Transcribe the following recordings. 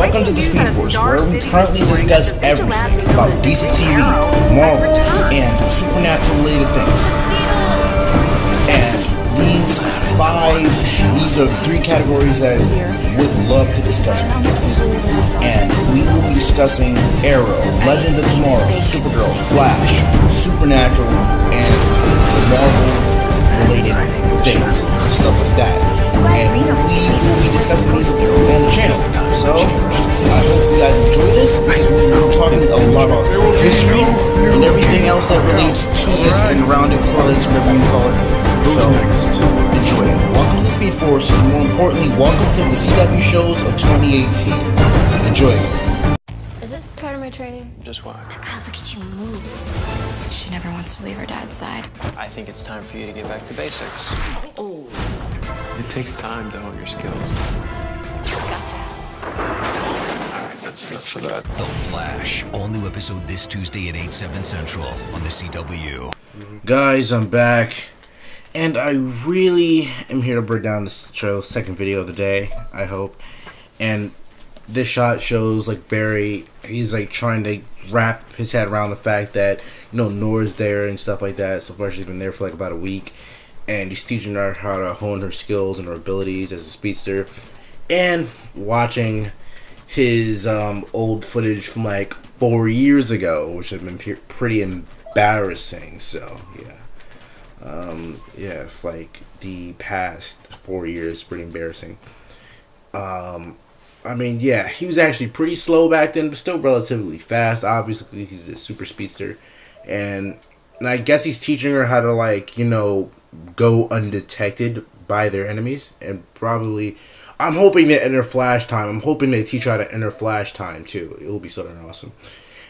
welcome to the Speed Force, where we currently discuss everything about DC TV, Marvel, and supernatural related things. And these are the three categories that I would love to discuss with you guys. And we will be discussing Arrow, Legends of Tomorrow, Supergirl, Flash, Supernatural, and the Marvel related things, stuff like that. And we will be discussing these on the channel. So, I hope you guys enjoy this, because we're talking a lot about history and everything else that relates to this and around it, correlates, whatever you call it. So, enjoy it. Welcome to the Speed Force, and more importantly, welcome to the CW shows of 2018. Enjoy it. Is this part of my training? Just watch. God, look at you move. She never wants to leave her dad's side. I think it's time for you to get back to basics. Oh. It takes time to hone your skills. Gotcha. Alright, that's enough for that. The Flash, all new episode this Tuesday at 8/7 Central on the CW. Guys, I'm back, and I really am here to break down this show's second video of the day, I hope. And this shot shows, like, Barry, he's, like, trying to wrap his head around the fact that, you know, Nora's there and stuff like that. So far, she's been there for, like, about a week. And he's teaching her how to hone her skills and her abilities as a speedster. And watching his old footage from, like, 4 years ago, which had been pretty embarrassing. So, yeah, like, the past 4 years, pretty embarrassing. I mean, yeah, he was actually pretty slow back then, but still relatively fast. Obviously, he's a super speedster. And I guess he's teaching her how to, like, you know, go undetected by their enemies. And probably, I'm hoping to enter Flash time. I'm hoping they teach her how to enter Flash time, too. It will be so darn awesome.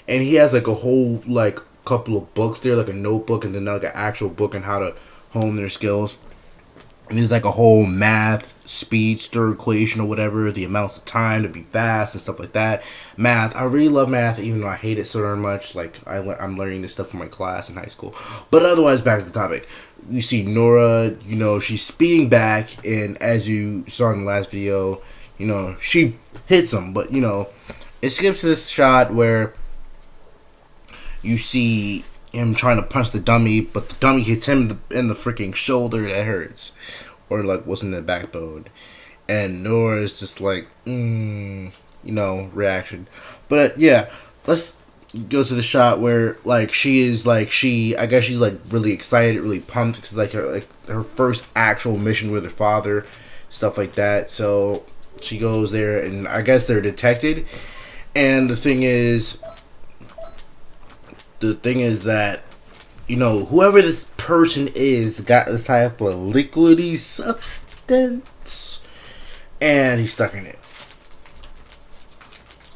And he has, like, a whole, like, couple of books there, like a notebook and then, like, an actual book on how to hone their skills. And there's, like, a whole math, speedster equation or whatever, the amounts of time to be fast and stuff like that. Math, I really love math, even though I hate it so darn much. Like, I'm learning this stuff from my class in high school. But otherwise, back to the topic. You see Nora, you know, she's speeding back, and as you saw in the last video, you know, she hits him. But, you know, it skips to this shot where you see him trying to punch the dummy, but the dummy hits him in the freaking shoulder. That hurts, or like was in the backbone, and Nora is just like, you know, reaction. But yeah, let's go to the shot where like she is like I guess she's like really excited, really pumped. It's like her first actual mission with her father, stuff like that. So she goes there, and I guess they're detected. And the thing is that, you know, whoever this person is got this type of liquidy substance, and he's stuck in it.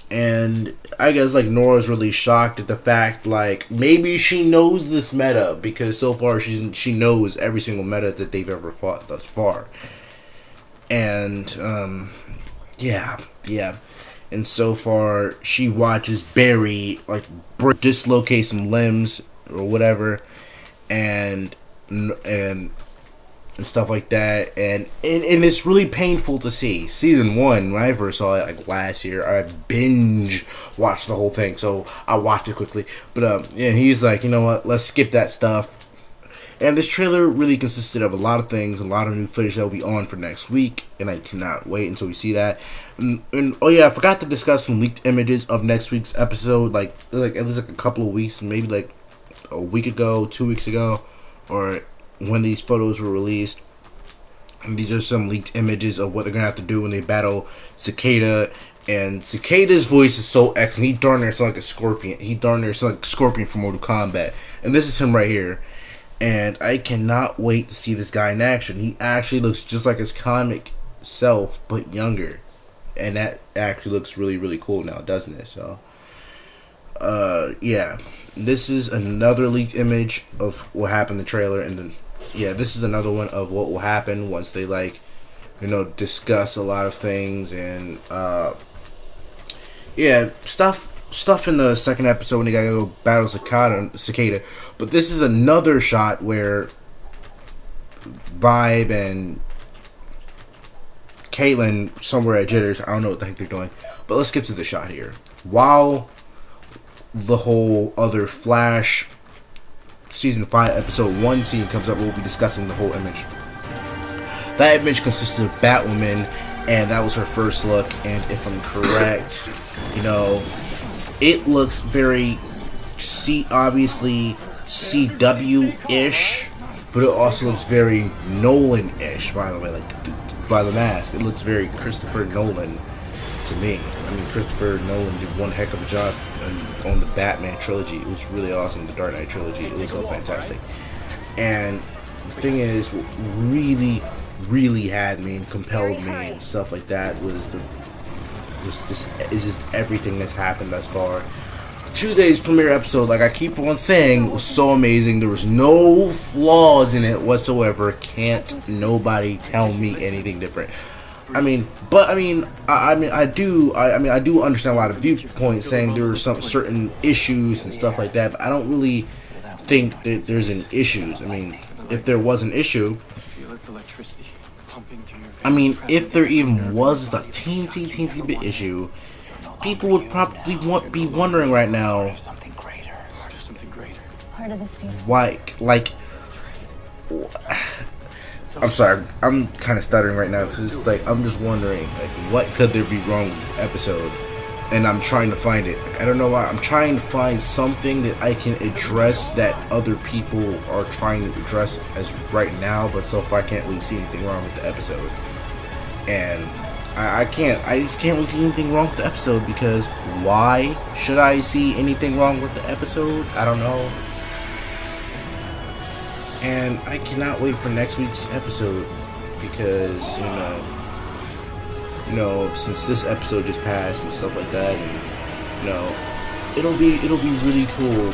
And I guess, like, Nora's really shocked at the fact, like, maybe she knows this meta, because so far she knows every single meta that they've ever fought thus far. And, yeah. And so far, she watches Barry, like, dislocate some limbs or whatever, and stuff like that. And it's really painful to see. Season 1, when I first saw it, like, last year, I binge watched the whole thing, so I watched it quickly. But, yeah, he's like, you know what, let's skip that stuff. And this trailer really consisted of a lot of things, a lot of new footage that will be on for next week, and I cannot wait until we see that. And oh yeah, I forgot to discuss some leaked images of next week's episode. Like it was like a couple of weeks, maybe like a week ago, 2 weeks ago, or when these photos were released. And these are some leaked images of what they're gonna have to do when they battle Cicada. And Cicada's voice is so excellent. He darn near sounds like a scorpion. He darn near sounds like a scorpion from Mortal Kombat. And this is him right here. And I cannot wait to see this guy in action. He actually looks just like his comic self, but younger. And that actually looks really, really cool now, doesn't it? So, yeah. This is another leaked image of what happened in the trailer. And then, yeah, this is another one of what will happen once they, like, you know, discuss a lot of things. And, yeah, stuff in the second episode when they gotta go battle Cicada. But this is another shot where Vibe and Caitlyn somewhere at Jitters. I don't know what the heck they're doing. But let's skip to the shot here. While the whole other Flash Season 5 Episode 1 scene comes up, we'll be discussing the whole image. That image consisted of Batwoman, and that was her first look. And if I'm correct, you know, it looks very obviously CW-ish, but it also looks very Nolan-ish, by the way, like by the mask. It looks very Christopher Nolan to me. I mean, Christopher Nolan did one heck of a job on the Batman trilogy. It was really awesome, the Dark Knight trilogy. It was so fantastic. And the thing is, what really had me and compelled me and stuff like that is just everything that's happened thus far. Tuesday's premiere episode, like I keep on saying, was so amazing. There was no flaws in it whatsoever. Can't nobody tell me anything different. I do understand a lot of viewpoints saying there are some certain issues and stuff like that, but I don't really think that there's an issues. I mean, if there was an issue, if there even was a teensy bit issue, people would probably be wondering right now, why, like, I'm sorry, I'm kind of stuttering right now because it's just like, I'm just wondering, like, what could there be wrong with this episode? And I'm trying to find it. I don't know why. I'm trying to find something that I can address that other people are trying to address as right now, but so far I can't really see anything wrong with the episode. And I just can't really see anything wrong with the episode, because why should I see anything wrong with the episode? I don't know. And I cannot wait for next week's episode, because you know, since this episode just passed and stuff like that, and it'll be really cool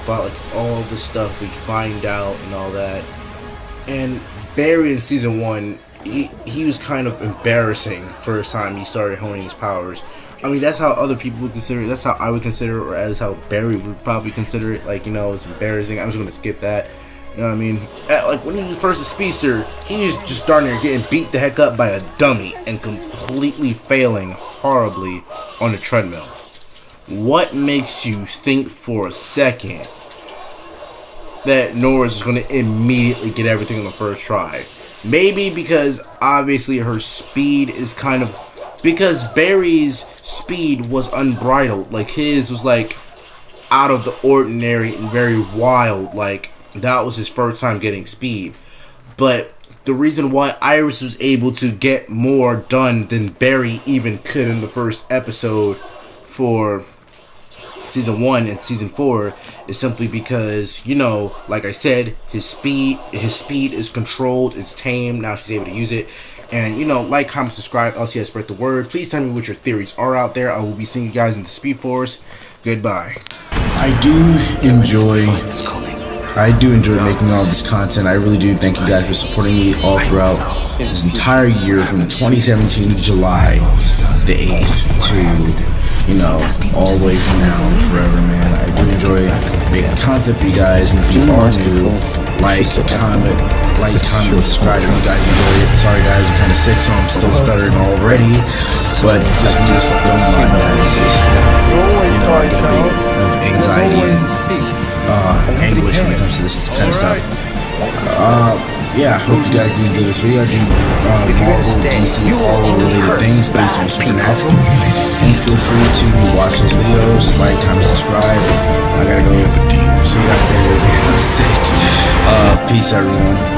about like all the stuff we find out and all that. And Barry in season 1, he was kind of embarrassing first time he started honing his powers. I mean, that's how other people would consider it. That's how I would consider it, or as how Barry would probably consider it. Like, it's embarrassing. I'm just gonna skip that. You know what I mean? Like, when he was first a speedster, he was just starting there getting beat the heck up by a dummy and completely failing horribly on the treadmill. What makes you think for a second that Norris is going to immediately get everything on the first try? Maybe because obviously her speed is kind of... Because Barry's speed was unbridled. Like, his was like out of the ordinary and very wild. Like, that was his first time getting speed. But the reason why Iris was able to get more done than Barry even could in the first episode for season 1 and season 4 is simply because, like I said, his speed is controlled, it's tamed, now she's able to use it. And, like, comment, subscribe, LCS, spread the word. Please tell me what your theories are out there. I will be seeing you guys in the Speed Force. Goodbye. I do enjoy making all this content. I really do. Thank you guys for supporting me all throughout this entire year, from 2017 to July the 8th to, all the way to now and forever, man. I do enjoy making content for you guys, and if you are new, like, comment, subscribe if you guys enjoy it. Sorry guys, I'm kind of sick, so I'm still stuttering already, but just don't mind that. It's just, a bit of anxiety and anguish when it comes to this kind of stuff. Yeah, I hope you guys do enjoy this video. I do Marvel, DC, horror related things based on supernatural, and feel free to watch those videos, like, comment, subscribe. I gotta go. See you guys later, man. I'm sick. Peace, everyone.